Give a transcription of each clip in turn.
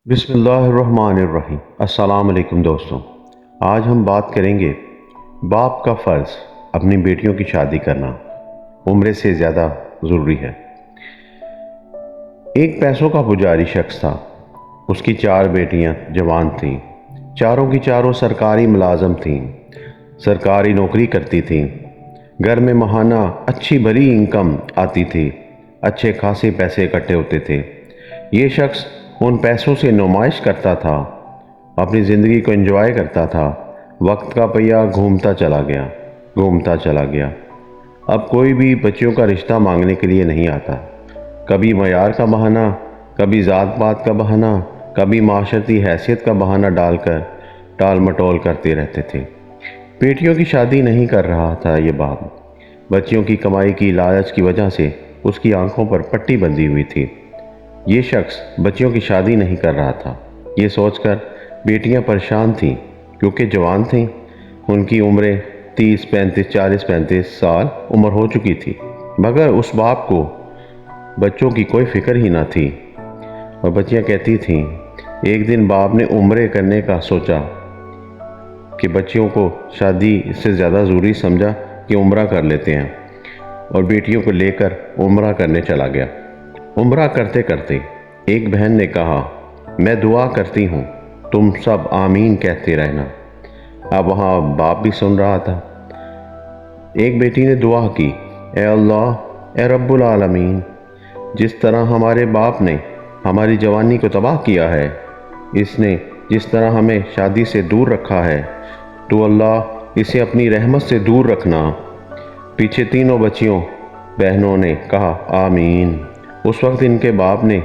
بسم اللہ الرحمن الرحیم۔ السلام علیکم دوستوں، آج ہم بات کریں گے باپ کا فرض اپنی بیٹیوں کی شادی کرنا عمر سے زیادہ ضروری ہے۔ ایک پیسوں کا پجاری شخص تھا، اس کی 4 بیٹیاں جوان تھیں، چاروں کی چاروں سرکاری ملازم تھیں، سرکاری نوکری کرتی تھیں، گھر میں ماہانہ اچھی بڑی انکم آتی تھی، اچھے خاصے پیسے اکٹھے ہوتے تھے۔ یہ شخص ان پیسوں سے نمائش کرتا تھا، اپنی زندگی کو انجوائے کرتا تھا۔ وقت کا پہیہ گھومتا چلا گیا۔ اب کوئی بھی بچیوں کا رشتہ مانگنے کے لیے نہیں آتا۔ کبھی معیار کا بہانہ، کبھی ذات پات کا بہانہ، کبھی معاشرتی حیثیت کا بہانہ ڈال کر ٹال مٹول کرتے رہتے تھے۔ بیٹیوں کی شادی نہیں کر رہا تھا یہ باپ۔ بچیوں کی کمائی کی لالچ کی وجہ سے اس کی آنکھوں پر پٹی بندھی ہوئی تھی۔ یہ شخص بچیوں کی شادی نہیں کر رہا تھا۔ یہ سوچ کر بیٹیاں پریشان تھیں، کیونکہ جوان تھیں، ان کی عمریں 30، 35، 40، 35 سال عمر ہو چکی تھی، مگر اس باپ کو بچوں کی کوئی فکر ہی نہ تھی۔ اور بچیاں کہتی تھیں، ایک دن باپ نے عمرے کرنے کا سوچا کہ بچیوں کو شادی اس سے زیادہ ضروری سمجھا کہ عمرہ کر لیتے ہیں، اور بیٹیوں کو لے کر عمرہ کرنے چلا گیا۔ عمرہ کرتے کرتے ایک بہن نے کہا، میں دعا کرتی ہوں، تم سب آمین کہتے رہنا۔ اب وہاں باپ بھی سن رہا تھا۔ ایک بیٹی نے دعا کی، اے اللہ، اے رب العالمین، جس طرح ہمارے باپ نے ہماری جوانی کو تباہ کیا ہے، اس نے جس طرح ہمیں شادی سے دور رکھا ہے، تو اللہ اسے اپنی رحمت سے دور رکھنا۔ پیچھے تینوں بہنوں نے کہا آمین۔ اس وقت ان کے باپ نے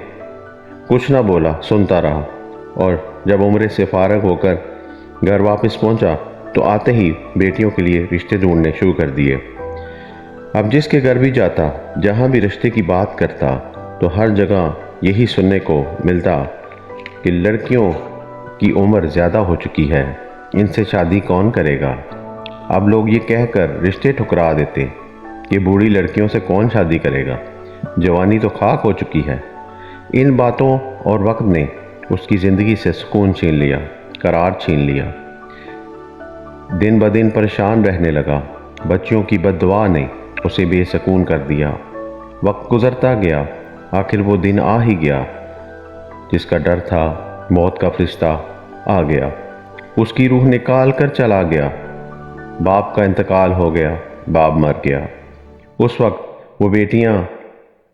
کچھ نہ بولا، سنتا رہا، اور جب عمرے سے فارغ ہو کر گھر واپس پہنچا تو آتے ہی بیٹیوں کے لیے رشتے ڈھونڈنے شروع کر دیے۔ اب جس کے گھر بھی جاتا، جہاں بھی رشتے کی بات کرتا، تو ہر جگہ یہی سننے کو ملتا کہ لڑکیوں کی عمر زیادہ ہو چکی ہے، ان سے شادی کون کرے گا۔ اب لوگ یہ کہہ کر رشتے ٹھکرا دیتے کہ بوڑھی لڑکیوں سے کون شادی کرے گا، جوانی تو خاک ہو چکی ہے۔ ان باتوں اور وقت نے اس کی زندگی سے سکون چھین لیا، قرار چھین لیا۔ دن بدن پریشان رہنے لگا۔ بچیوں کی بد دعا نے اسے بے سکون کر دیا۔ وقت گزرتا گیا، آخر وہ دن آ ہی گیا جس کا ڈر تھا۔ موت کا فرشتہ آ گیا، اس کی روح نکال کر چلا گیا۔ باپ کا انتقال ہو گیا، باپ مر گیا۔ اس وقت وہ بیٹیاں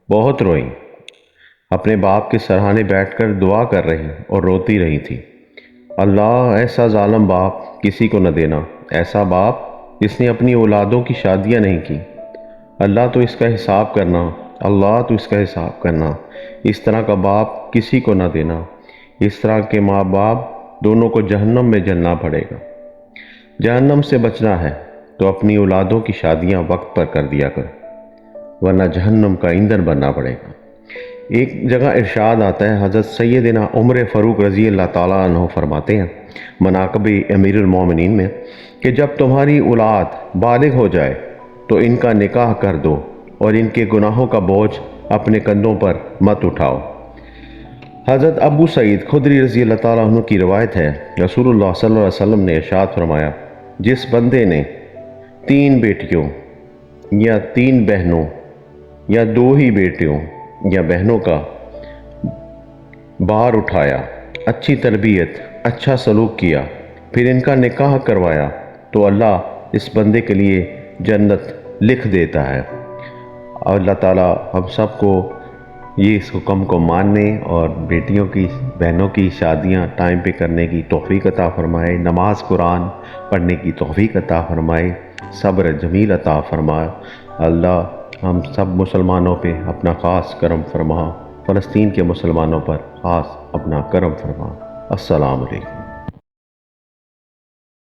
بہت روئیں، اپنے باپ کے سرہانے بیٹھ کر دعا کر رہی اور روتی رہی تھی، اللہ ایسا ظالم باپ کسی کو نہ دینا، ایسا باپ جس نے اپنی اولادوں کی شادیاں نہیں کی۔ اللہ تو اس کا حساب کرنا، اللہ تو اس کا حساب کرنا، اس طرح کا باپ کسی کو نہ دینا۔ اس طرح کے ماں باپ دونوں کو جہنم میں جلنا پڑے گا۔ جہنم سے بچنا ہے تو اپنی اولادوں کی شادیاں وقت پر کر دیا کر، ورنہ جہنم کا ایندھن بننا پڑے گا۔ ایک جگہ ارشاد آتا ہے، حضرت سیدنا عمر فاروق رضی اللہ تعالیٰ عنہ فرماتے ہیں مناقب امیر المومنین میں کہ جب تمہاری اولاد بالغ ہو جائے تو ان کا نکاح کر دو اور ان کے گناہوں کا بوجھ اپنے کندھوں پر مت اٹھاؤ۔ حضرت ابو سعید خدری رضی اللہ تعالیٰ عنہ کی روایت ہے، رسول اللہ صلی اللہ علیہ وسلم نے ارشاد فرمایا، جس بندے نے 3 بیٹیوں یا 3 بہنوں یا 2 ہی بیٹیوں یا بہنوں کا بار اٹھایا، اچھی تربیت، اچھا سلوک کیا، پھر ان کا نکاح کروایا، تو اللہ اس بندے کے لیے جنت لکھ دیتا ہے۔ اور اللہ تعالیٰ ہم سب کو یہ اس حکم کو ماننے اور بیٹیوں کی بہنوں کی شادیاں ٹائم پہ کرنے کی توفیق عطا فرمائے، نماز قرآن پڑھنے کی توفیق عطا فرمائے، صبر جمیل عطا فرمائے۔ اللہ ہم سب مسلمانوں پہ اپنا خاص کرم فرما، فلسطین کے مسلمانوں پر خاص اپنا کرم فرما۔ السلام علیکم۔